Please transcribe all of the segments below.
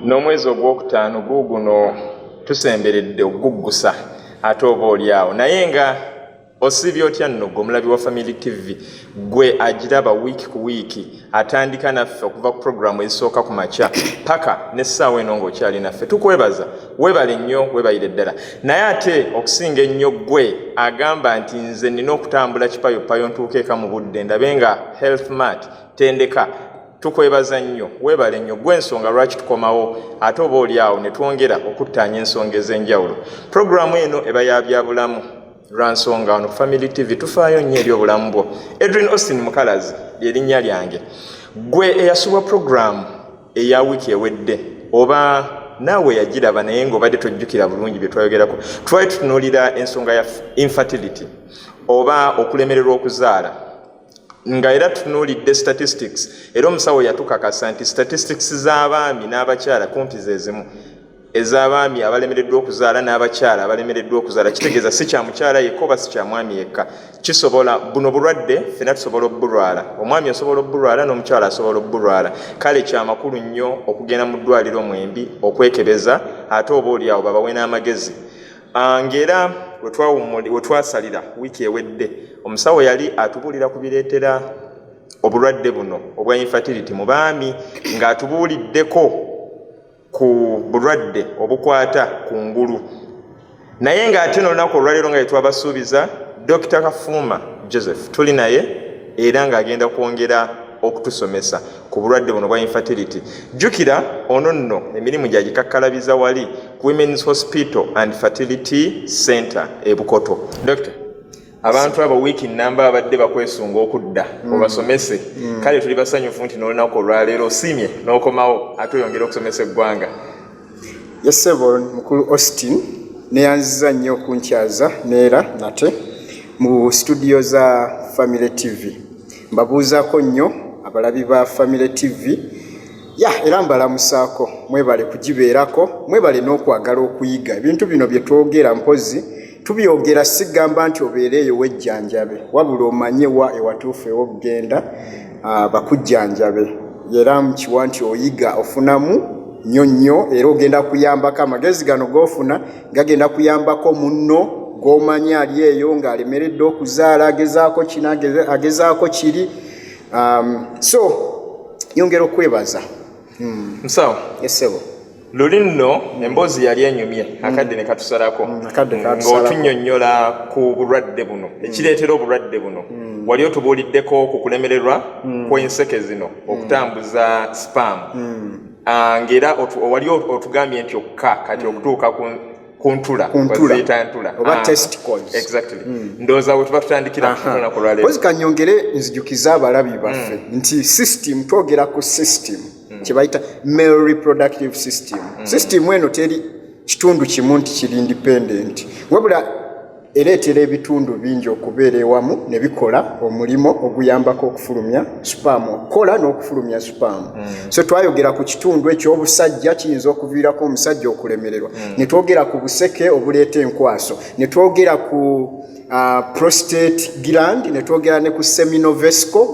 n'omwezi ogwokutaano guguno tusemberedde oguggusa ate oba oliawo naye nga osibye otya nno gwe omulabi wa Family TV gwe agiraba wiiki ku wiiki atandika naffe okuva ku programu ezisooka ku makya paka n'essaawa eno ng'okyali naffe tukwebaza webale nnyo webayire ddala naye ate okusinga ennyo gwe agamba nti nze nina okutambula kipayopayo ntuuka eka mu budde ndabe nga Health Mart tendeka tukwebaza nnyo webale nnyo gwe ensonga lwaki tukomawo ate oba oliawo ne twongera okuttaanya ensonga ez'enjawulo programu eno eba ya byabulamu lwansonga wano Family TV tufaayo nnyo eri obulamu bwo. Edwin Austin Mukalazi lyerinnya lyange. Gwe eyasubwa programu eya wiiki ewedde oba naawe yagiraba naye ng'obadde tojjukira bulungi bye twayogerako twali tutunuulira ensonga ya infertility oba okulemererwa okuzaala nga era tutunuulidde statistics era omusawo yatukakasa nti statistics z'abaami n'abakyala kumpi ze zimu ez'abaami abalemereddwa okuzaala n'abakyala abalemereddwa okuzaala kitegeeza si kya mukyala yekka oba si kya mwami yekka kisobola buno bulwadde ffenna tusobola obbulwala omwami asobola obbulwala n'omukyala asobola obbulwala kale kya makulu nnyo okugenda mu ddwaliro mwembi okwekebeza ate oba oliawo babawe n'amagezi ng'era we twasalira wiiki ewedde omusawo yali atubuulira ku bireetera obulwadde buno obwa infertility mu baami ng'atubuuliddeko ku bulwadde obukwata ku ngulu naye ng'ate n'olunaku olwaleero nga yetwabasuubiza Dr. Kafuuma Joseph tuli naye era ng'agenda kwongera okutusomesa ku bulwadde buno bwa infertility. Jjukira ono nno emirimu gyagikakkalabiza wali ku Women's Hospital and Fertility Center e Bukoto. Dr. abantu abo wiiki namba abadde bakwesunga okudda obasomese kale tuli basanyufu nti n'olunaku olwaleero osiimye n'okomawo ate oyongera okusomesa eggwanga. Yesebo mukulu Austin neyanziza nnyo okunkyaza neera nate mu studio za Family TV mbabuuzaako nnyo abalabi ba Family TV era mbalamusaako mwebale kugibeerako mwebale n'okwagala okuyiga ebintu bino bye twogera mpozi tubyogera sigamba nti obeereeyo wejjanjabe wabula omanye wa ewatuufu ew'okugenda bakujjanjabe era mukiwa nti oyiga ofunamu nnyo nnyo era ogenda kuyambako amagezi gano g'ofuna gagenda kuyambako munno g'omanyi ali eyo ng'alemeredde okuzaala agezaako kino agezaako kiri so nyongera okwebaza musawo yesebo luli nno emboozi yali enyumye akadde ne katusalako ng'otunnyonnyola ku bulwadde buno ekireetera obulwadde buno wali otubuuliddeko ku kulemererwa kw'enseke zino okutambuza spam ng'era wali otugambye nti okka kati okutuuka ku ntula baziyita ntula oba testicles exactly ndowooza we tuba tutandikira kunaku lwaleero pozi kanyongere nzijukiza abalabi baffe nti system twogera ku system kibayita male reproductive system system eno teri kitundu kimu nti kiri independent wabula ereetera ebitundu bingi okubeera ewamu ne bikola omulimo oguyambako okufulumya sperm okukola n'okufulumya sperm so twayogera ku kitundu eky'obusajja kiyinza okuviirako omusajja okulemererwa ne twogera ku buseke obuleeta enkwaso ne twogera ku prostate gland ne twogera ne ku seminal-vesical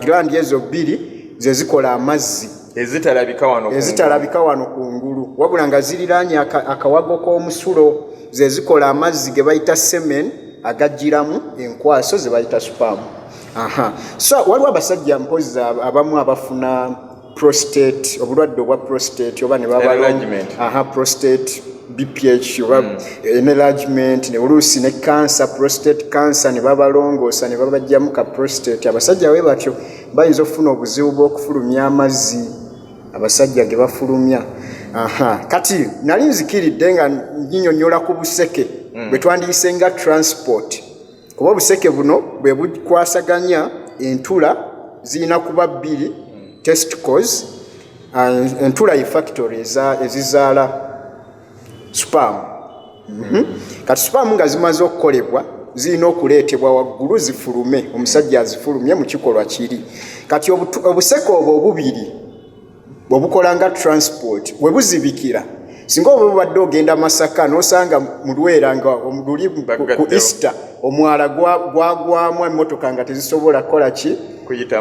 gland ezo bbiri ze zikola amazzi ezitalabika wano ku ngulu wabula nga ziriraanye akawago k'omusulo ze zikola amazzi ge bayita semen agajjiramu enkwaso ze bayita sperm. So waliwo abasajja mpozi abamu abafuna prostate obulwadde obwa prostate oba ne babalonga prostate BPH oba enlargement ne oluusi ne cancer prostate cancer ne babalongoosa ne babajjamu ka prostate abasajja we batyo bayinza okufuna obuzibu bw'okufulumya amazzi abasajja ge bafulumya kati nali nzikiridde nga nyinyonnyola ku buseke bwe twandiyise nga transport kuba obuseke buno bwe bukwasaganya entula zirina kuba bbiri testicles entula ye factory ezizaala sperm kati sperm nga zimaze okukolebwa zirina okuleetebwa waggulu zifulume omusajja azifulumye mu kikolwa kiri kati obuseke obwo obubiri bwebukola nga transport we buzibikira singa oba obadde ogenda Masaka n'osanga mu Lwera nga luli ku Easter omwala gwagwamu emmotoka nga tezisobola kukola ki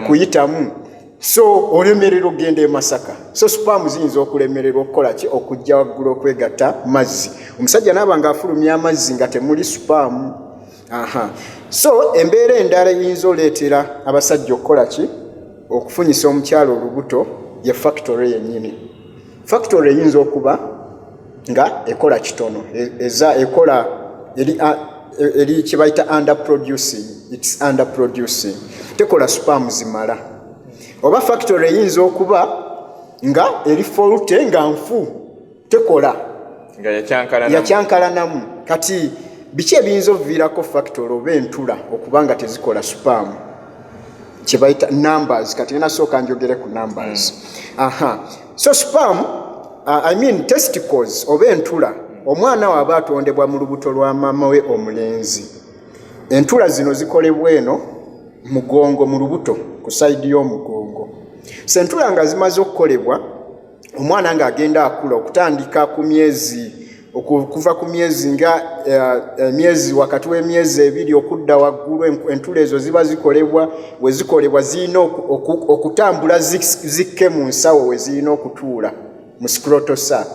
kuyitamu so olemerera ogenda e Masaka, so spam ziyinza okulemererwa okukola ki okujja waggulu okwegatta mazzi. Omusajja naaba ng'afulumya amazzi nga temuli spam. So embeera endala eyinza oleetera abasajja okukola ki okufunyisa omukyalo olubuto ye factory yennyini. Factory eyinza okuba nga ekola kitono, ekola eri kibayita underproducing, it's underproducing, tekola spam zimala. Oba factory eyinza okuba nga eri fault nga nfu, tekola nga yakyankalanamu. Kati biki ebiyinza okuviirako factory oba entula okuba nga tezikola spam? Kibayita numbers. Kati nasooka njogere ku numbers. So spam, testicles oba entula, omwana waaba atondebwa mu lubuto lwa maama we omulenzi. Entula zino zikolebwa eno mugongo, mu lubuto ku sayidi y'omugongo. So entula nga zimaze okukolebwa, omwana ng'agenda akula okutandika ku myezi, okuva ku myezi nga emyezi wakati w'emyezi 2 okudda waggulu, entula ezo ziba zikolebwa. We zikolebwa zirina okutambula zikke mu nsawo we zirina okutuula mu scrotal sac.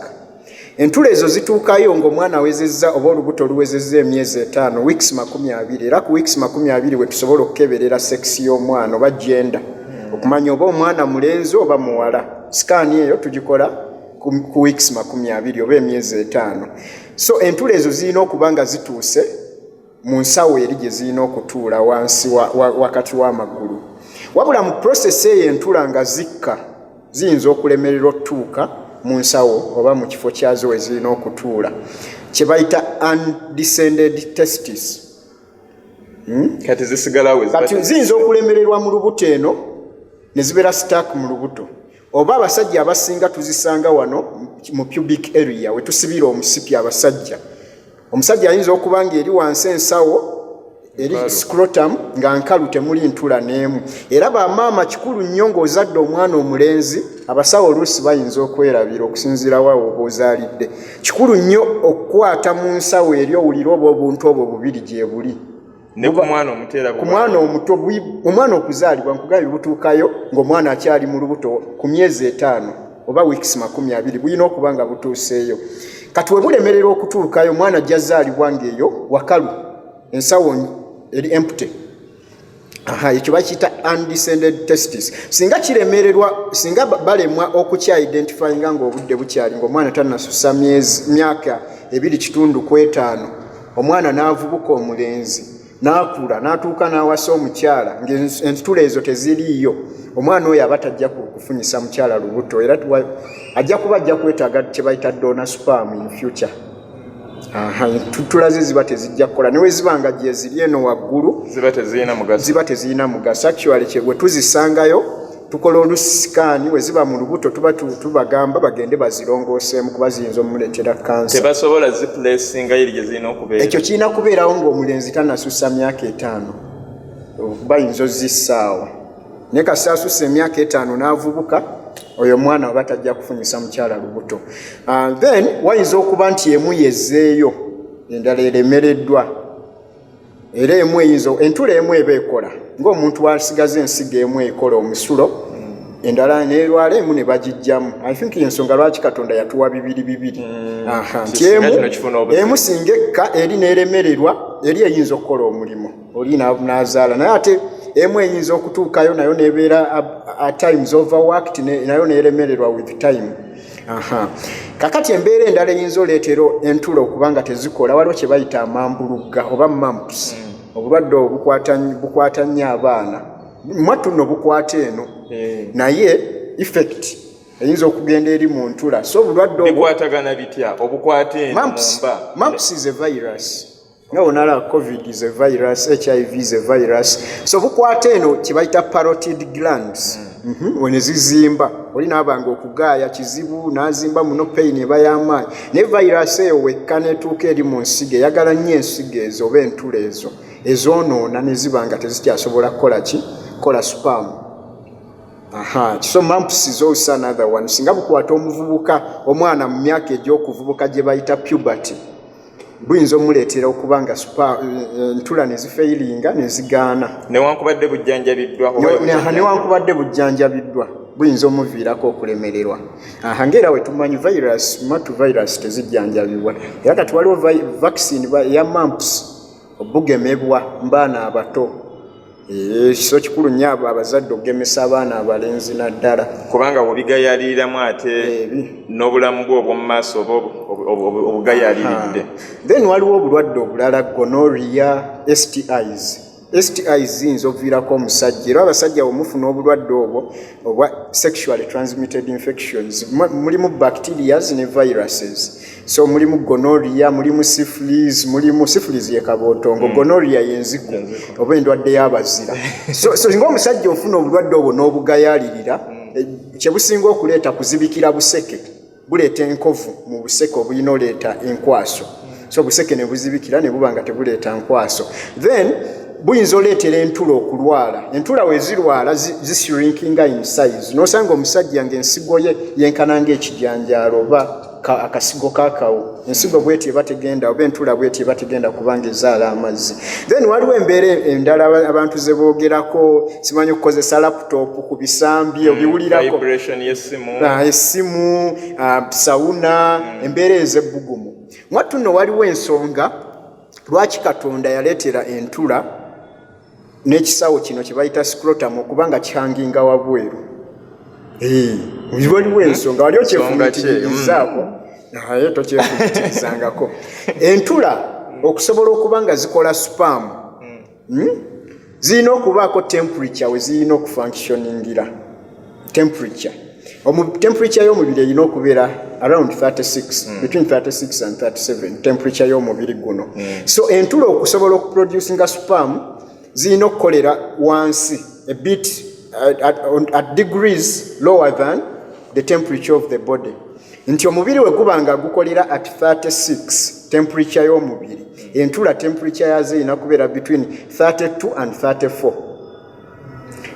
Entula ezo zituukayo ng'omwana awezezza oba olubuto luwezezza emyezi 5, weeks 20, era ku weeks 20 we tusobola okukeberera seksi y'omwana oba gender, okumanya oba omwana mulenzi oba muwala. Sikaani eyo tugikola ku weeks 20 oba emyezi 5. So entula ezo zirina okuba nga zituuse mu nsawo eri gye zirina okutuula wansi wakati w'amagulu. Wabula mu process eyo entula nga zikka ziyinza okulemererwa okutuuka mu nsawo oba mu kifo kyazo we zirina okutuula, kye bayita undescended testes. Kati zisigalawo, kati ziyinza okulemererwa mu lubuto eno ne zibeera stuck mu lubuto. Oba abasajja abasinga tuzisanga wano mu pubic area we tusibira omusipi abasajja. Omusajja ayinza okuba nga eri wansi ensawo eri scrotum nga nkalu temuli ntula n'emu. Era bamaama kikulu nnyo ng'ozadde omwana omulenzi, abasawo oluusi bayinza okwerabira okusinziira waawo oba ozaalidde. Kikulu nnyo okukwata mu nsawo eri owulira oba obuntu obwo bubiri gye buli. Ne ku mwana omuteera ku mwana omuto, omwana okuzaalibwa nkugambye butuukayo ng'omwana akyali mu lubuto ku myezi 5 oba weeks 20 bulina okuba nga butuuseeyo. Kati we bulemerera okutuukayo omwana ajja zaalibwa ng'eyo wakalu, ensawo eri empty. Ekyo bakiyita undescended testes. Singa kiremererwa, singa balemwa okukya-identifyinga ng'obudde bukyali ng'omwana tannasusa myaka 2.5, omwana n'avubuka omulenzi n'akula n'atuuka n'awasa omukyala ng'entula ezo teziriiyo, omwana oyo aba tajja kufunyisa mukyala lubuto, era ajja kwetaaga kye bayita donor sperm in future. Tulaze ziba tezijja kukola, newe ziba nga gye ziri eno waggulu ziba tezirina mugaso. Actually we tuzisangayo tukola olusikaani we ziba mu lubuto tuba tubagamba bagende bazirongooseemu kuba ziyinza omuleetera kansa. Tebasobola ziplacinga eri gye zirina okubeera. Ekyo kirina kubeerawo ng'omulenzi tannasusa myaka 5 bayinza ozissaawo, naye kasi asusa emyaka 5 n'avubuka, oyo mwana oba tajja kufunyisa mukyala lubuto. Then wayinza okuba nti emu yezzeeyo, endala eremereddwa, era emu entula emu eba ekola ng'omuntu wasigaza ensigo emu ekola omusulo, endala neerwala emu ne bagijjamu. I think ensonga lwaki Katonda yatuwa 2. Nti emu singa ekka eri neeremererwa, eri eyinza okukola omulimu, oli n'azaala, naye ate emu eyinza okutuukayo nayo nebeera at times overworked, nayo neeremererwa with time. Kakati embeera endala eyinza oleetera entula okuba nga tezikola, waliwo kye bayita amambulugga oba mumps, obulwadde bukwata nnyo abaana. Mwattu nno bukwata eno, naye effect eyinza okugenda eri mu ntula. So obulwadde bukwatagana bitya? Obukwata eno mumps is a virus. No, nala COVID is a virus, HIV is a virus. So bukwata eno kibayita parotid glands. When zizimba olina abanga okugaaya kizibu n'azimba muno pain eba y'amaanyi. Ne virus eyo wekka netuuka eri mu nsigo eyagala nnyo ensigo ezo oba entula ezo ezoonoona ne ziba nga tezikyasobola kukola ki? Kola sperm. So mumps is also another one. Singa bukwata omuvubuka, omwana mu myaka egy'okuvubuka gye bayita puberty, buyinza omuleetera okuba nga entula ne zifeiringa ne zigaana newankubadde bujjanjabiddwa buyinza omuviirako okulemererwa ngaera we tumanyi virus tezijjanjabibwa era kati waliwo vaccine ya mumps obugemebwa mbaana abato kiso kikulu nnyo abazadde okugemesa abaana abalenzi naddala kubanga bwobigayaliriramu ate n'obulamu bwe obw'omu maaso oba obugayaliridde. Then waliwo obulwadde obulala gonorrhea, STIs ziyinza okuviirako omusajja era abasajja bwemufuna obulwadde obwo obwa sexually transmitted infections mulimu bacterias ne viruses. So mulimu gonorrhea, mulimu syphilis ye kabootongo, gonorrhea yenziku oba endwadde y'abazira. So ng'omusajja ofuna obulwadde obwo n'obugayalirira kyebusinga okuleeta kuzibikira buseke buleeta enkovu mu buseke obulina oleeta enkwaso. So buseke ne buzibikira ne buba nga tebuleeta nkwaso. Then buyinza oleetera entula okulwala. Entula wezirwala zishrinkinga in size n'osanga omusajja ng'ensigo ye yenkana ng'ekijanjaalo oba akasigo kakawo. Ensigo bweti eba tegenda oba entula bweti eba tegenda kubanga ezaala amazzi. Then waliwo embeera endala abantu ze boogerako, simanyi okukozesa laptop ku bisambi obiwulirako, essimu, sawuna, embeera ez'ebbugumu. Mwattu nno waliwo ensonga lwaki Katonda yaleetera entula n'ekisawo kino kye bayita scrotum okubanga kihanginga wabweru. Waliwo ensonga wali okyefumitirizaako naye tokyefumitirizangako. Entula okusobola okuba nga zikola spam zirina okubaako temperature we zirina okufunctioningira. Temperature y'omubiri erina okubeera around 36, between 36 and 37 temperature y'omubiri guno. So entula okusobola okuproducinga spam zirina okukolera wansi a bit at degrees lower than the temperature of the body. Nti omubiri we guba nga gukolera at 36 temperature y'omubiri, entula temperature yazo erina kubeera between 32 and 34.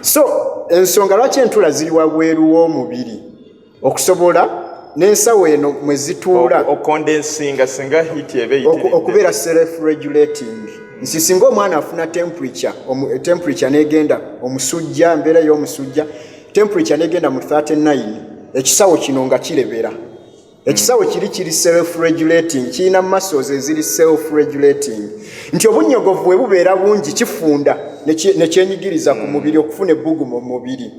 So ensonga lwaki entula ziri wabweru w'omubiri okusobola n'ensawo eno mwe zituula okubeera self regulating. Nsi singa omwana afuna temperature negenda omusujja, mbeera y'omusujja, temperature negenda mu 39, ekisawo kino nga kirebera. Ekisawo kiri self regulating, kirina muscles eziri self regulating. Nti obunyogovu bwe bubeera bungi kifunda ne kyenyigiriza ku mubiri okufuna ebbugumu mu mubiri.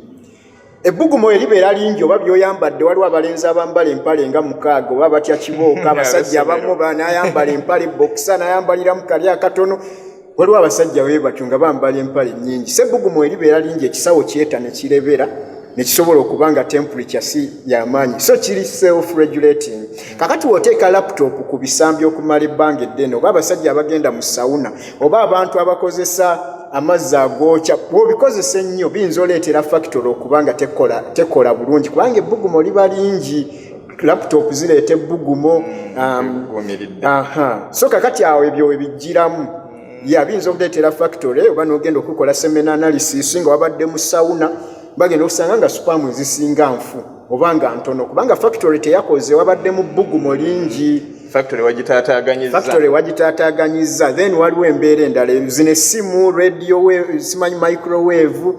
Ebbugumu eribeera lingi oba byoyambadde, waliwo abalenzi abambala empale nga mukaaga oba batya kibooka, abasajja abamu banayambala empale bokisa nayambaliramu kali akatono, waliwo abasajja bwe batyo nga bambala empale nnyingi. So ebbugumu eribeera lingi ekisawo kyeta ne kirebera ne kisobola okuba nga temperature si y'amaanyi. So kiri self regulating. Kakati w'oteeka laptop ku bisambi okumala ebbanga eddene, oba abasajja abagenda mu sawuna, oba abantu abakozesa amazzi agookya, bw'obikozesa ennyo biyinza oleetera factory okuba nga tekola bulungi kubanga ebbugumu liba lingi. Laptop zireeta ebbugumu. So kakati awo ebyo we bijjiramu biyinza okuleetera factory oba n'ogenda okukola semen analysis nga wabadde mu sawuna bagenda okusanga nga spam ezisinga nfu oba nga ntono kubanga factory teyakoze wabadde mu bbugumu lingi. Factory wagitaataaganyizza. Then waliwo embeera endala zino essimu, radio wave, simanyi microwave,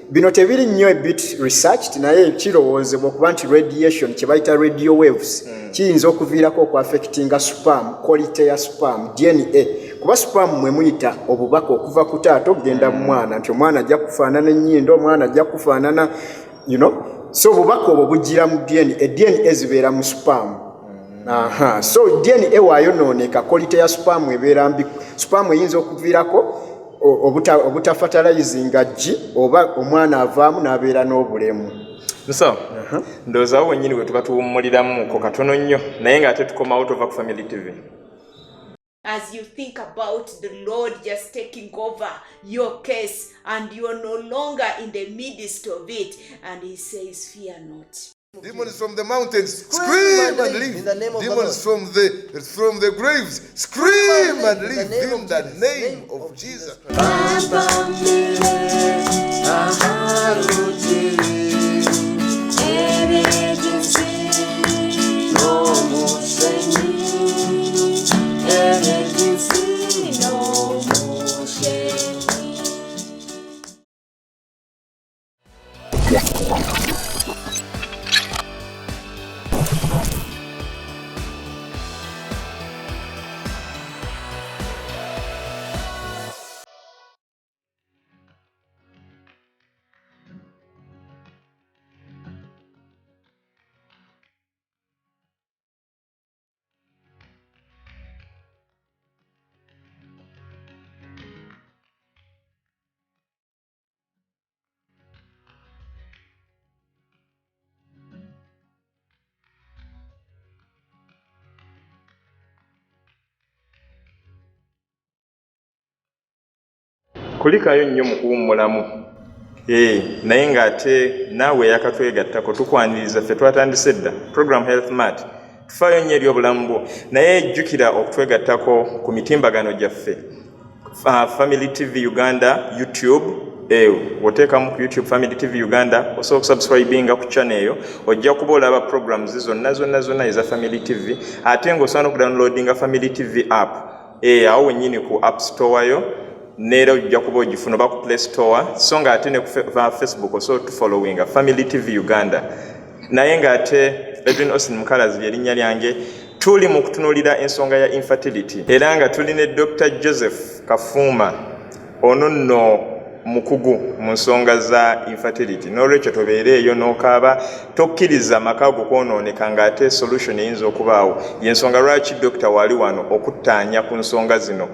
bino tebiri nnyo bit researched naye kirowoozebwa okuba nti radiation kye bayita radio waves kiyinza okuviirako okuaffectinga spam, quality ya spam, DNA. Kuba spam mwe muyita obubaka okuva ku taata okugenda mu mwana, nti omwana ajja kufaanana ennyindo, omwana ajja kufaanana so obubaka obwo bujjira mu DNA. DNA zibeera mu spam. So DNA waayonooneka, quality ya spam ebeera mbi. Spam eyinza okuviirako obutafatalizinga ggi oba omwana avaamu n'abeera n'obulemu. So ndowooza awo wennyini we tuba tuwummuliramuko katono nnyo naye ng'ate tukomawo tova ku Family TV. As you think about the Lord just taking over your case and you are no longer in the midst of it, and he says, fear not. Demons from the mountains, scream and leave. Demons from the graves, scream and leave in the name of Jesus. No more kulikayo nnyo mu kuwummulamu. Naye ng'ate naawe yakatwegattako tukwaniriza ffe twatandise dda program Health Mart tufaayo nnyo eri obulamu bwo naye jjukira okutwegattako ku mitimbagano gyaffe Family TV Uganda YouTube woteekamu ku YouTube Family TV Uganda osobola okusubscribinga ku channel eyo ojja kuba olaba programs zonna eza Family TV ate ng'osobola okudownloadinga Family TV app awo wennyini ku App Store yo neera ojja kuba ogifuna oba ku Play Store so ng'ate ne ku Facebook osobola tufollowinga Family TV Uganda naye ng'ate Edwin Austin Mukalazi lyerinnya lyange tuli mu kutunuulira ensonga ya infertility era nga tuli ne Dr. Joseph Kafuuma ono nno mukugu mu nsonga za infertility n'olwekyo tobeereeyo n'okaaba tokkiriza amaka go kwonooneka ng'ate solution eyinza okubaawo y'ensonga lwaki dokita waali wano okuttaanya ku nsonga zino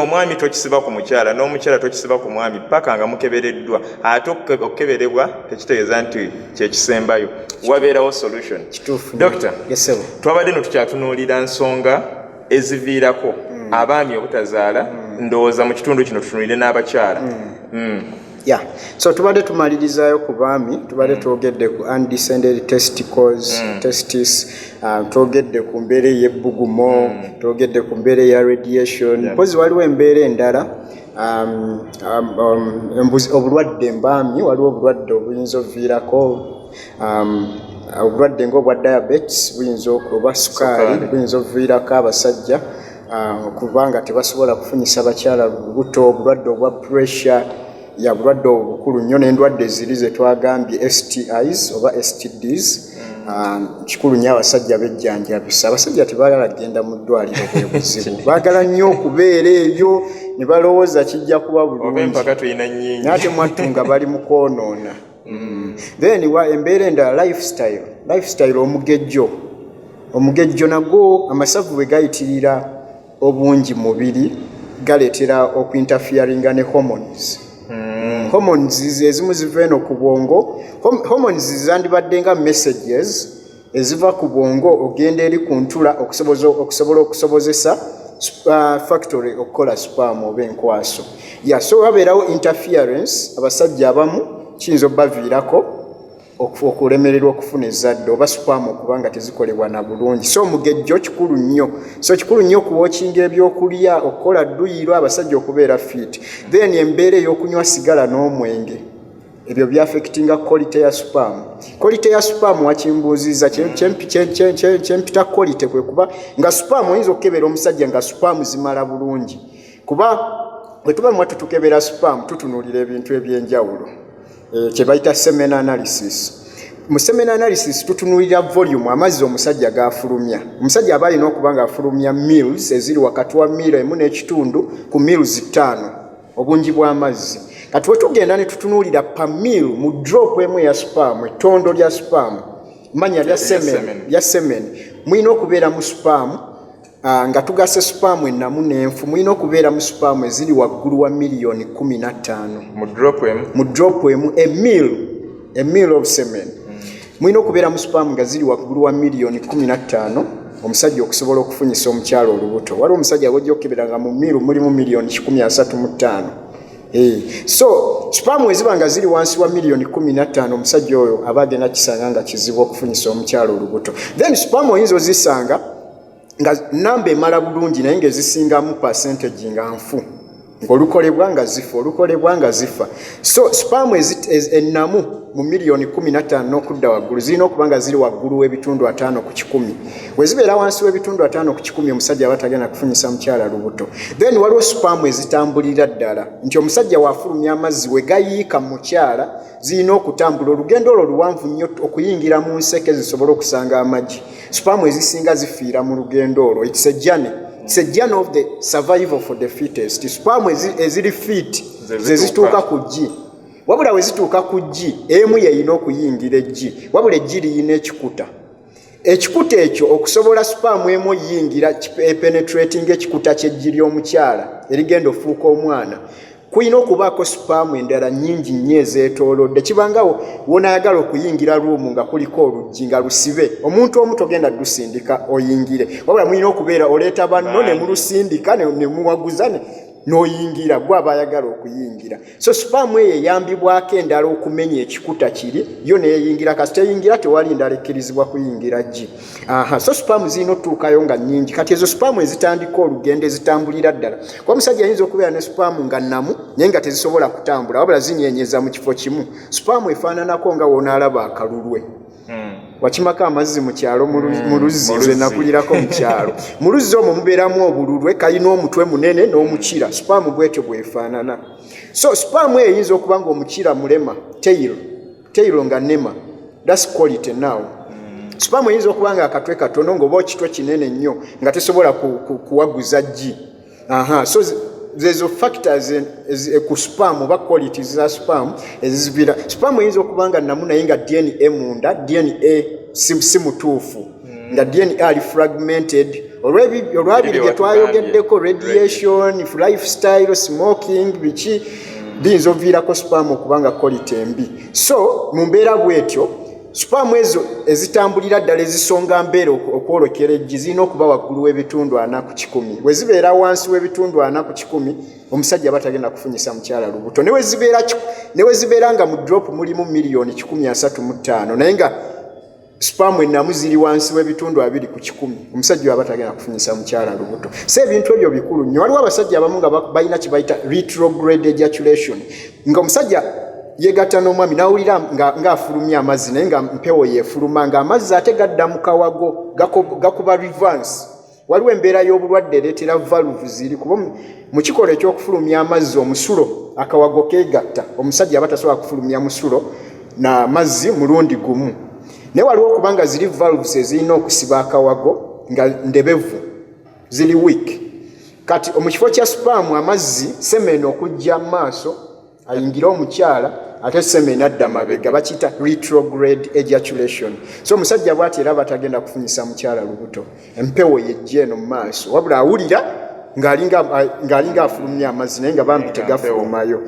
omwami tokisiba ku mukyala n'omukyala tokisiba ku mwami paka nga mukebereddwa ate okukeberebwa tekitegeeza nti kyekisembayo wabeerawo solution. Dokita, twabadde no tukyatunuulira nsonga eziviirako abaami obutazaala ndowooza mu kitundu kino tutunuulire n'abakyala. So tubadde tumalirizayo ku baami tubadde twogedde ku undescended testis twogedde ku mbeera ey'ebbugumo twogedde ku mbeera eya radiation mpozi waliwo embeera endala obulwadde mbaami waliwo obulwadde obuyinza obuviirako obulwadde ng'obwa diabetes buyinza oba sukaali buyinza obuviirako abasajja kubanga tebasobola kufunyisa bakyala lubuto obulwadde obwa pressure ya bulwadde obukulu nnyo n'endwadde ziri ze twagambye STIs oba STDs kikulu nnyo abasajja bejjanjabisa abasajja tebaagala kgenda mu ddwaliro bwe buzibu baagala nnyo okubeera ebyo ne balowooza kijja kuba bulungi ate mwattunga bali mu kwonoona. Then embeera endala lifestyle omugejjo nagwo amasavu bwe gayitirira obungi mubiri galeetera okuinterferinga ne hormones. Hormones ezimu ziva eno ku bwongo. Hormones zandibadde nga messages eziva ku bwongo ogenda eri ku ntula okusobola okusobozesa factory okukola sperm oba enkwaso. So wabeerawo interference abasajja abamu kiyinza obbaviirako okulemererwa okufuna ezzadde oba sperm okuba nga tezikolebwa na bulungi. So omugejjo kikulu nnyo okuwookinga ebyokulya okukola dduyiro abasajja okubeera fit. Then embeera ey'okunywa sigala n'omwenge ebyo byafectinga quality ya sperm. Quality ya sperm wakimbuuziza kyempita quality kwe kuba nga sperm oyinza okukebera omusajja nga sperm zimala bulungi kuba bwe tuba mwatu tukebera sperm tutunuulira ebintu ebyenjawulo kye bayita semen analysis. Mu semen analysis tutunuulira volume amazzi omusajja gafulumya. Omusajja aba alina okuba nga afulumya mils eziri wakati wa milo emu n'ekitundu ku mils 5 obungi bw'amazzi. Kati we tugenda ne tutunuulira pa mil mu drop emu ya sperm ettondo lya sperm manya lya semen mulina okubeera mu sperm nga tugase sperm ennamu n'enfu mulina okubeera mu sperm eziri waggulu wa miliyoni 15 mu drop emu a mil of semen mulina okubeera mu sperm nga ziri waggulu wa miliyoni 15 omusajja okusobola okufunyisa omukyalo olubuto. Waliwo omusajja wajja okukebera nga mu milu mulimu miliyoni 135. So sperm eziba nga ziri wansi wa miliyoni 15 omusajja oyo aba agenda kisanga nga kizibu okufunyisa omukyalo olubuto. Then sperm oyinza ozisanga nga namba emala bulungi naye ng'ezisingamu percentage nga nfu ng'olukolebwa nga zifa. So sperm ennamu mu miliyoni 15 n'okudda waggulu zirina okuba nga ziri waggulu w'ebitundu 5 ku 100. Bwe zibeera wansi w'ebitundu 5 ku 100 omusajja aba tagenda kufunyisa mukyala lubuto. Then waliwo sperm ezitambulira ddala nti omusajja waafulumya amazzi we gayiika mu mukyala zirina okutambula olugendo olwo luwanvu nnyo okuyingira mu nseke zisobole okusanga amagi. Sperm ezisinga zifiira mu lugendo olwo. It's a journey of the survival for the fittest. Sperm eziri fit zezituuka ku G. Wabula we zituuka ku G emu yeyina okuyingira eggi wabula eggi liyina ekikuta. Ekikuta ekyo okusobola sperm emu oyingira penetrating ekikuta ky'eggi ly'omukyala erigenda ofuuka omwana kuyina okubaako sperm endala nnyingi nnyo ezeetoolodde. Kibangawo wonayagala okuyingira ruumu nga kuliko oluggi nga lusibe omuntu omu togenda lusindika oyingire wabula mulina okubeera oleeta banno ne mulusindika ne muwaguza n'oyingira gwe aba ayagala okuyingira. So spaamu eyo eyambibwako endala okumenya ekikuta kiri yo neeyingira kasita eyingira tewali ndala ekkirizibwa kuyingira gi. So spaamu zirina otuukayo nga nnyingi kati ezo spaamu ezitandika olugendo ezitambulira ddala kuba omusajja ayinza okubeera ne spaamu nga nnamu naye nga tezisobola kutambula wabula zinyeenyeza mu kifo kimu. Spaamu efaananako nga woonaalaba akalulwe wakimako amazzi mu kyalo mu luzzi nze nakulirako mu kyalo mu luzzi omwo mubeeramu obululwe kalina omutwe munene n'omukira spaamu bwetyo bwefaanana. So spaamu eyo eyinza okuba nga omukira mulema tailo nga nema that's quality now. Spaamu eyinza okuba nga akatwe katono ng'oba ekitwe kinene nnyo nga tesobola kuwaguza gi. So zezo factors ku spam oba qualities za spam ezizibira. Spam eyinza okuba nga namu naye nga DNA munda DNA si mutuufu nga DNA ali fragmented olwabiri bye twayogeddeko radiation lifestyle smoking biki biyinza oviirako spam okuba nga quality embi. So mu mbeera bwetyo spaamu ezo ezitambulira ddala ezisonga mbeera okwolekera eggi zirina okuba waggulu w'ebitundu 4 ku 100. Bwe zibeera wansi w'ebitundu 4 ku 100 omusajja aba tagenda kufunyisa mukyala lubuto. Ne we zibeera nga mu drop mulimu miliyoni 135 naye nga spaamu ennamu ziri wansi w'ebitundu 2 ku 100 omusajja aba tagenda kufunyisa mukyala lubuto. So ebintu ebyo bikulu nnyo. Waliwo abasajja abamu nga balina kye bayita retrograde ejaculation nga omusajja yegatta n'omwami n'awulira ng'afulumya amazzi naye nga mpewo yeefuluma nga amazzi ate gadda mu kawago gakuba reverse. Waliwo embeera y'obulwadde ereetera valve ziri kuba mu kikolwa eky'okufulumya amazzi omusulo akawago keegatta omusajja aba tasobola kufulumya musulo n'amazzi mulundi gumu. Naye waliwo okuba nga ziri valves ezirina okusiba akawago nga ndebevu ziri weak. Kati mu kifo kya spaamu amazzi semeno okujja mu maaso ayingira omukyala ate semeno adda mabega bakiyita retrograde ejaculation. So omusajja bw'ati era batagenda kufunyisa mukyala lubuto empewo yejja eno mu maaso wabula awulira ng'alinga afulumya amazzi naye nga bambi tegafulumayo.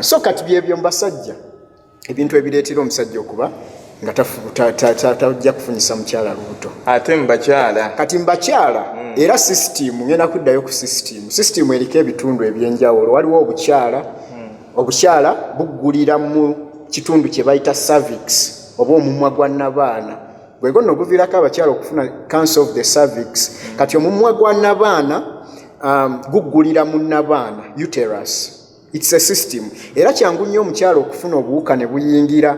So kati byebyo mu basajja ebintu ebireetera omusajja okuba nga tajja kufunyisa mukyala lubuto. Ate mu bakyala kati mu bakyala era system ngenda kuddayo ku system eriko ebitundu ebyenjawulo. Waliwo obukyala buggulira mu kitundu kye bayita cervix oba omumwa gwa nnabaana. Gwego nno guviirako abakyala okufuna cancer of the cervix. Kati omumwa gwa nnabaana guggulira mu nnabaana uterus. It's a system. Era kyangu nnyo omukyala okufuna obuwuka ne buyingira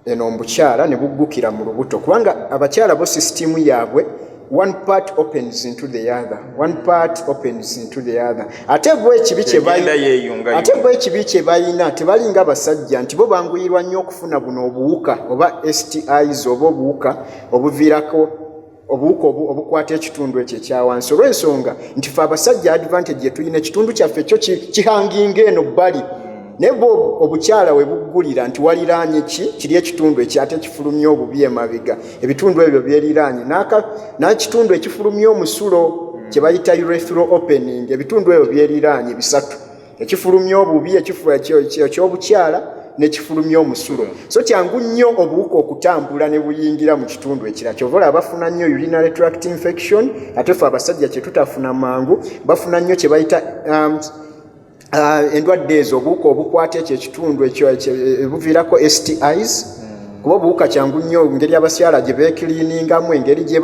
eno omukyala ne buggukira mu lubuto kubanga abakyala bo system yaabwe one part opens into the other. Ate bwe ekibi kye balina tebalinga basajja nti bo banguyirwa nnyo okufuna buno obuwuka oba STIs oba obuwuka obuviirako obuwuka obukwata ekitundu ekyo ekyawansi olw'ensonga nti fe abasajja advantage etulina ekitundu kyaffe ekyo kihanginga eno bbali naye bo obukyala we buggulira nti waliraanye kiri ekitundu ekyate ekifulumya obubi emabega ebitundu ebyo byeriraanye n'ekitundu ekifulumya omusulo kye bayita urethral opening ebitundu ebyo byeriraanye bisatu ekifulumya obubi ekifo ekyobukyala n'ekifulumya omusulo. So kyangu nnyo obuwuka okutambula ne buyingira mu kitundu ekira kyovola abafuna nnyo urinary tract infection ate fe abasajja kye tutafuna mangu bafuna nnyo kye bayita endwadde ezo obuwuka obukwata ekyo ekitundu ekyo buviirako STIs kuba obuwuka kyangu nnyo engeri abakyala gye beekiliiningamu engeri gye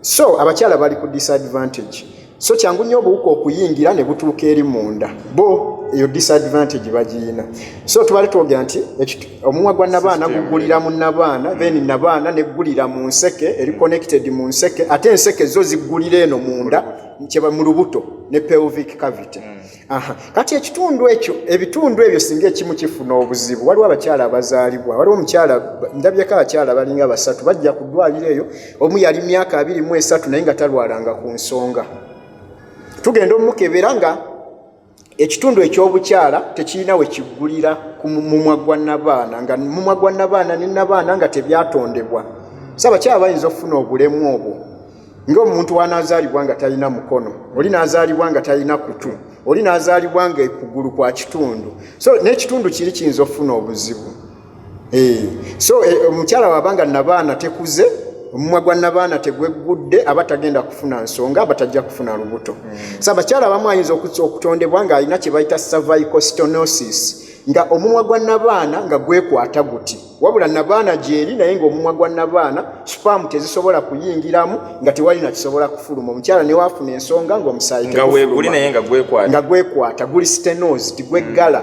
so abakyala bali ku disadvantage. So kyangu nnyo obuwuka okuyingira ne butuuka eri munda bo eyo disadvantage bagiyina. So tubale twogera nti omumwa gwa nnabaana guggulira mu nnabaana then nnabaana neggulira mu nseke eri connected mu nseke ate enseke zo ziggulira eno munda mu lubuto ne pelvic cavity. Kati ebitundu ebyo singa ekimu kifuna obuzibu waliwo abakyala abazaalibwa waliwo omukyala ndabyeko abakyala balinga 3 bajja ku ddwaliro eyo omu yali myaka 23 naye nga talwalanga ku nsonga. Tugenda omukebera nga ekitundu ekyobukyala tekirina we kiggulira ku mumwa gwa nnabaana nga mumwa gwa nnabaana ne nnabaana nga tebyatondebwa. So abakyala bayinza okufuna obulemu obwo ng'omuntu wanaazaalibwa nga talina mukono oli naazaalibwa nga talina kutu oli naazaalibwa nga ekugulu kwa kitundu. So n'ekitundu kiri kiyinza okufuna obuzibu. So omukyala wabanga nnabaana tekuze omumwa gwa nabaana tegweggudde abatagenda kufuna nsonga abatajja kufuna lubuto so abakyala abamu ayinza okutondebwa ng'alina kye bayita cervical stenosis nga omumwa gwa nabaana nga gwekwata guti wabula nabaana gyeri naye ng'omumwa gwa nabaana spam tezisobola kuyingiramu nga tewali nakisobola kufuluma omukyala ne waafuna ensonga ng'omusaayi nga gwekwata guli stenos tigweggala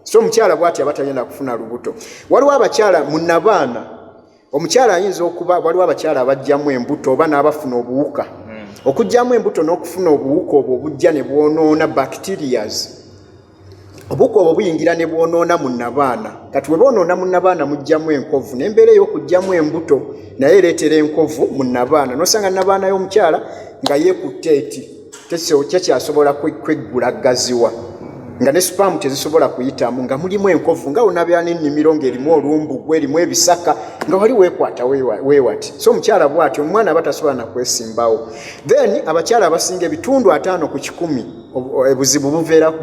so omukyala bw'ati abatagenda kufuna lubuto waliwo abakyala mu nabaana omukyala ayinza okuba waliwo abakyala abajjamu embuto oba n'abafuna obuwuka okujjamu embuto n'okufuna obuwuka obwo obujja ne bwonoona bacterias obuwuka obwo buyingira ne bwonoona mu nabaana kati we boonoona mu nabaana mujjamu enkovu n'embeera ey'okujjamu embuto naye ereetera enkovu mu nabaana n'osanga nabaana y'omukyala nga yeekutte eti tekyasobola kweggulaggaziwa nga ne spam tezisobola kuyitamu nga mulimu enkovu nga onabeera n'ennimiro ng'erimu olumbugwe erimu ebisaka nga wali weekwata weewati so omukyala bw'ati omwana aba tasobola nakwesimbawo then abakyala abasinga ebitundu 5 ku 100 ebuzibu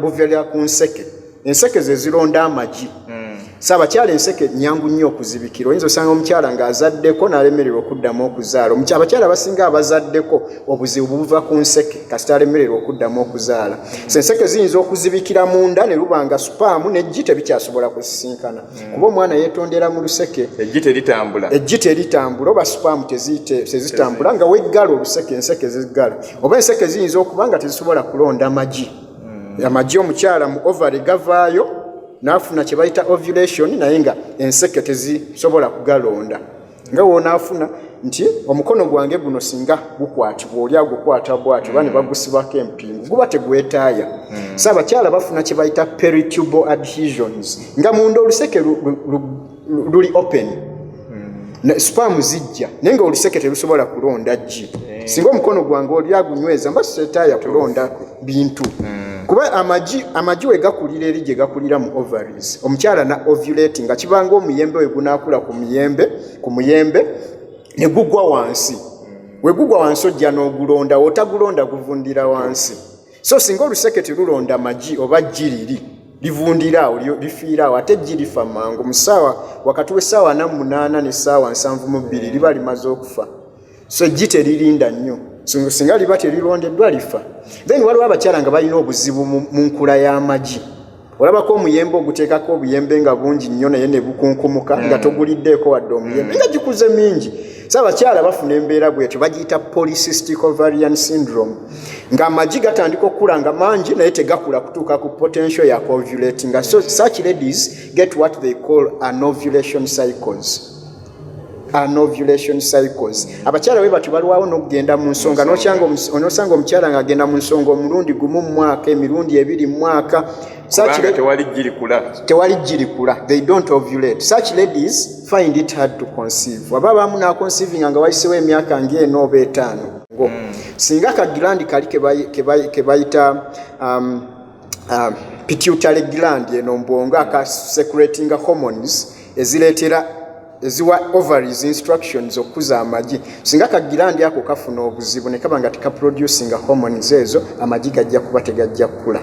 buveera ku nseke enseke ze zironda amagi so abakyala enseke nyangu nnyo okuzibikira oyinza osanga omukyala ng'azaddeko n'alemererwa okuddamu okuzaala abakyala abasinga abazaddeko obuzibu buva ku nseke kasita alemererwa okuddamu okuzaala so enseke ziyinza okuzibikira munda ne luba nga supaamu n'eggi tebikyasobola kusisinkana kuba omwana yeetondera mu luseke eggi teritambula oba supaamu tezitambula nga weggala oluseke enseke ziggala oba enseke ziyinza okuba nga tezisobola kulonda amagi amagi omukyala mu ovary gavaayo n'afuna kye bayita ovulation naye nga enseke tezisobola kugalonda nga woonaafuna nti omukono gwange guno singa gukwatibwa oli agukwata bw'ati oba ne bagusibako empingu guba tegwetaaya so abakyala bafuna kye bayita peritubal adhesions nga munda oluseke luli open spam zijja naye nga oluseke terusobola kulonda ggi singa omukono gwange oli agunyweza mba setaaya kulonda bintu kuba amagi we gakulira eri gye gakulira mu ovaries omukyala na ovulate nga kibanga omuyembe we gunaakula ku muyembe ne gugwa wansi we gugwa wansi ojja n'ogulonda otagulonda guvundira wansi so singa oluseke terulonda amagi oba ggi livundiraawo lifiiraawo ate ggi lifa mangu mu ssaawa wakati w'essaawa 48 n'essaawa 72 liba limaze okufa so eggi teririnda nnyo singa liba terirondeddwa lifa then waliwo abakyala nga balina obuzibu mu nkula y'amagi olabako omuyembe oguteekako obuyembe nga bungi nnyo naye ne bukunkumuka nga toguliddeeko wadde omuyembe nga gikuze mingi so abakyala bafuna embeera bwetyo bagiyita polycystic ovarian syndrome ng'amagi gatandika okukula nga mangi naye tegakula kutuuka ku potential ya ovulating so such ladies get what they call anovulation cycles abakyala we bati balwawo n'okugenda mu nsonga n'osanga omukyala ng'agenda mu nsonga omulundi gumu mu mwaka emirundi 2 mu mwaka tewali girikula they don't ovulate such ladies find it hard to conceive waba bamu naconceiving nga wayisewo emyaka ng'eno oba 5 singa akagilandi kali ke bayita pituitary gland eno mbwongo akasecretinga hormones eziwa ovaries instructions okuza amagi singa akagilandi ako kafuna obuzibu ne kaba nga tekaproducinga hormones ezo amagi gajja kuba tegajja kukula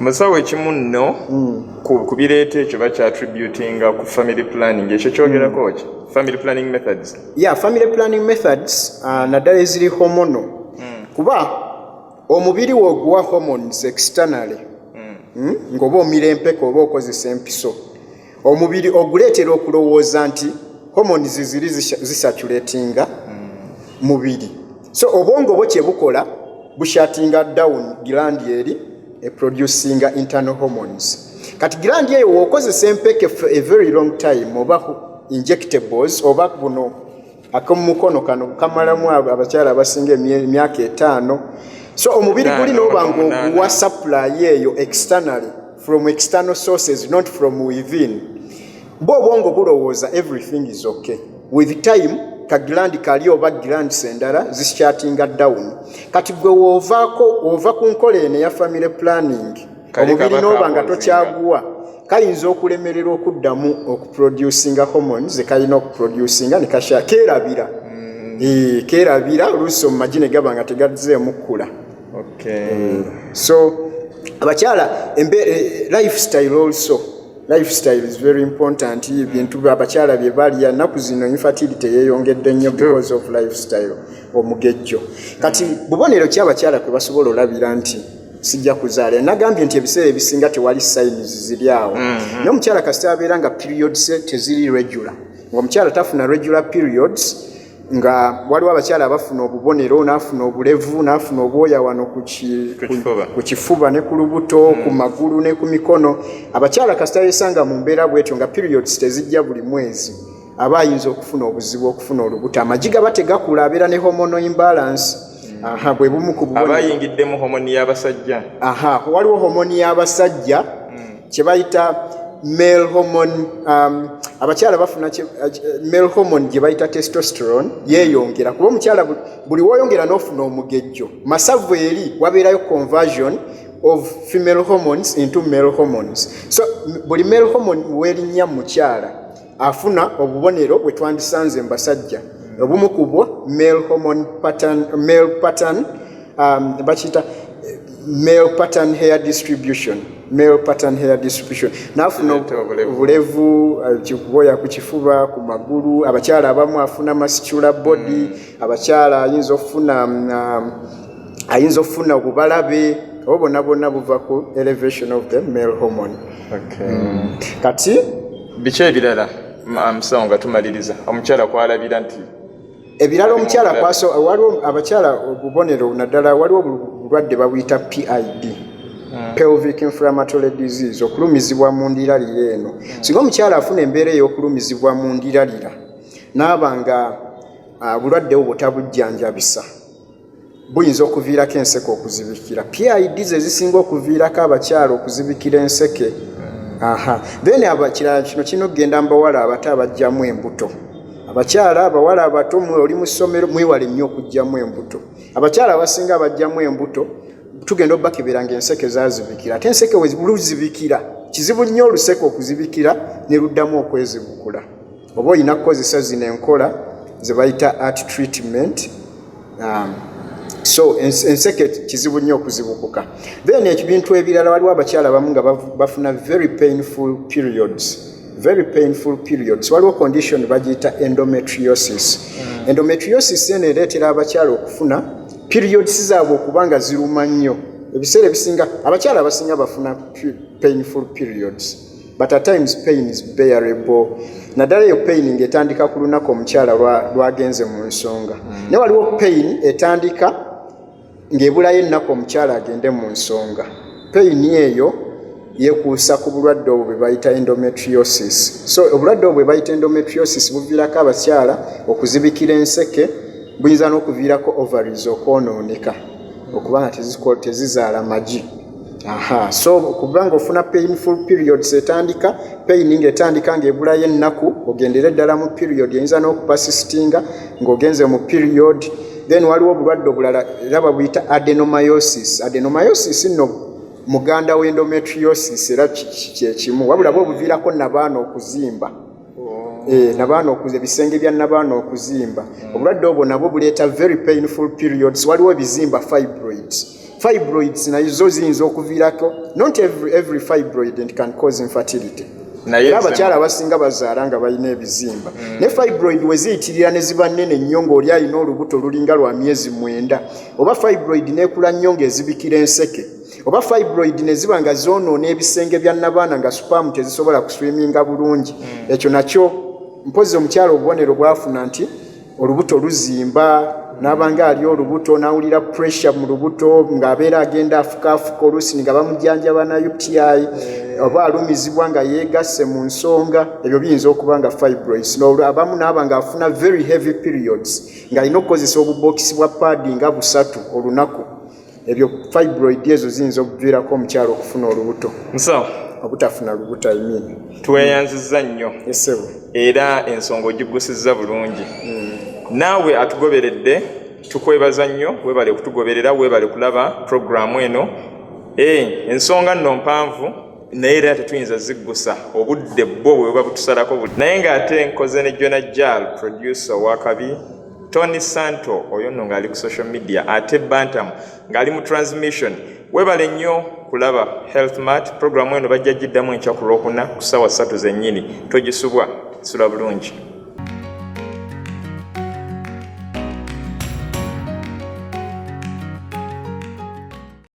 musawo ekimu nno ku bireeta ekyo bakyatributinga ku family planning ekyo kyogerako ki family planning methods family planning methods naddala eziri hormonal kuba omubiri woguwa hormones externally ng'oba omira empeka oba okozesa empiso omubiri oguleetera okulowooza nti hormones ziri zisaturatinga mubiri so obwongo bwo kye bukola bushatinga down gland eri producinga internal hormones kati gland eyo w'okozesa empeke for a very long time oba injectables oba buno ak'omukono kano kamalamu abakyala abasinga emyaka 5 so omubiri guli n'oba ng'oguwa supply eyo externally from external sources not from within bo obwongo bulowooza everything is okay with time kagilandi kali oba glands endala zishatinga down kati gwe ova ku nkola eno ya family planning omubiri n'oba nga tokyaguwa kayinza okulemerera okuddamu okuproducinga hormones zekalina okuproducinga nekashakerabira kerabira oluusi omumagi ne gaba nga tegazzeemu kkula so abakyala lifestyle also lifestyle is very important. Ebintu abakyala bye balya nnaku zino infertility yeeyongedde nnyo because of lifestyle omugejjo. Kati bubonero ki abakyala kwe basobola olabira nti sijja kuzaala? Nagambye nti ebiseera ebisinga tewali signs ziri awo. Naye omukyala kasita abeera nga periods teziri regular, ng'omukyala tafuna regular periods, nga waliwo abakyala abafuna obubonero, n'afuna obulevu, n'afuna obwoya wano ku kifuba ne ku lubuto, ku magulu ne ku mikono. Abakyala kasita yesanga mu mbeera bwetyo nga periods tezijja buli mwezi, aba ayinza okufuna obuzibu okufuna olubuto. Amagi gaba tegakula, abeera ne hormonal imbalance. Bwe bumu ku bubonero. Abayingiddemu homoni y'abasajja. Waliwo homoni y'abasajja kye bayita male hormone. Abakyala bafuna male hormone gye bayita testosterone yeeyongera, kuba omukyala buli woyongera n'ofuna omugejjo, masavu eri wabeerayo conversion of female hormones into male hormones. So buli male hormone werinnya mukyala afuna obubonero bwe twandisanze mu basajja. Obumu ku bwo male pattern bakiyita male pattern hair distribution. N'afuna obulevu, kikuboya ku kifuba, ku magulu. Abakyala abamu afuna muscular body. Abakyala ayinza ofuna obubalabe. Obwo bonna buva ku elevation of the male hormone. Kati biki ebirala musawo nga tumaliriza omukyala kwalabira nti ebirala omukyala waliwo abakyala obubonero naddala, waliwo obulwadde babuyita PID, pelvic inflammatory disease, okulumizibwa mu ndiralira eno. Singa omukyala afuna embeera ey'okulumizibwa mu ndiralira n'aba nga bulwadde obwo tabujjanjabisa, buyinza okuviirako enseke okuzibikira. PID ze zisinga okuviirako abakyala okuzibikira enseke. Then abakirala kino kinogenda mu bawala abato abajjamu embuto. Abakyala abawala abato oli mu ssomero mwewale nnyo okujjamu embuto. Abakyala abasinga abajjamu embuto tugenda obbakebera ng'enseke zazibikira. Ate enseke luzibikira kizibu nnyo oluseke okuzibikira ne luddamu okwezibukula. Oba olina kukozesa zino enkola ze bayita art treatment. So enseke kizibu nnyo okuzibukuka. Then ebintu ebirala, waliwo abakyala abamu nga bafuna very painful periods. Waliwo condition bagiyita endometriosis. Endometriosis eno ereetera abakyala okufuna periods zaabwe okuba nga ziruma nnyo. Ebiseera ebisinga abakyala abasinga bafuna painful periods, but at times pain is bearable. Naddala eyo pain ng'etandika ku lunaku omukyala lwagenze mu nsonga. Naye waliwo pain etandika ng'ebulayo ennaku omukyala agende mu nsonga. Pain eyo yekuusa ku bulwadde obwo bwe bayita endometriosis. So obulwadde obwo bwe bayita endometriosis buviirako abakyala okuzibikira enseke, buyinza n'okuviirako ovaries okwonooneka okuba nga tezizaala magi. So kubanga ofuna painful periods etandika, pain ng'etandika ng'ebulayo ennaku, ogendere ddala mu period, eyinza n'okupasistinga ng'ogenze mu period. Then waliwo obulwadde obulala era babuyita adenomyosis. Adenomyosis nno muganda w'endometriosis era kyekimu, wabula bwe buviirako nabaana okuzimba. Ebisenge bya nabaana okuzimba. Obulwadde obwo nabwo buleeta very painful periods. Waliwo ebizimba fibroids nazo ziyinza okuviirako. Not every fibroid and can cause infertility. Era abakyala abasinga bazaala nga balina ebizimba. Ne fibroid we ziyitirira ne ziba nnene nnyo ng'oli alina olubuto lulinga lwa myezi 9, oba fibroid neekula nnyo ng'ezibikira enseke, oba fibroid ne ziba nga zoonoona ebisenge bya nabaana nga spam tezisobola kuswiminga bulungi. Ekyo nakyo mpozi omukyala obubonero bwafuna nti olubuto luzimba, n'abanga ali olubuto n'awulira pressure mu lubuto ng'abeera agenda afuka oluusi nga bamujjanjaba na UTI, oba alumizibwa nga yeegasse mu nsonga. Ebyo biyinza okuba nga fibroids. Abamu n'aba nga afuna very heavy periods ng'alina okukozesa obubokisi bwa paadi nga 3 olunaku. Ebyo fibroid ezo ziyinza okuviirako omukyalo okufuna olubuto. Musawo obutafuna lubuto imini. Tweyanzizza nnyo. Esebo. Era ensonga ogigusizza bulungi. Naawe atugoberedde tukwebaza nnyo, weebale kutugoberera, weebale kulaba programu eno. Ensonga nno mpanvu naye era tetuyinza ziggusa obudde bwo bwe buba butusalako buli. Naye ng'ate nkoze ne Jona Jal, producer wa Kabi, Tony Santo oyo nno ng'ali ku social media, ate Bantam ng'ali mu transmission. Weebale nnyo okulaba Health Mart. Programu eno bajja giddamu enkya ku Lwokuna ku ssaawa 3 zennyini. Togisubwa, sula bulungi.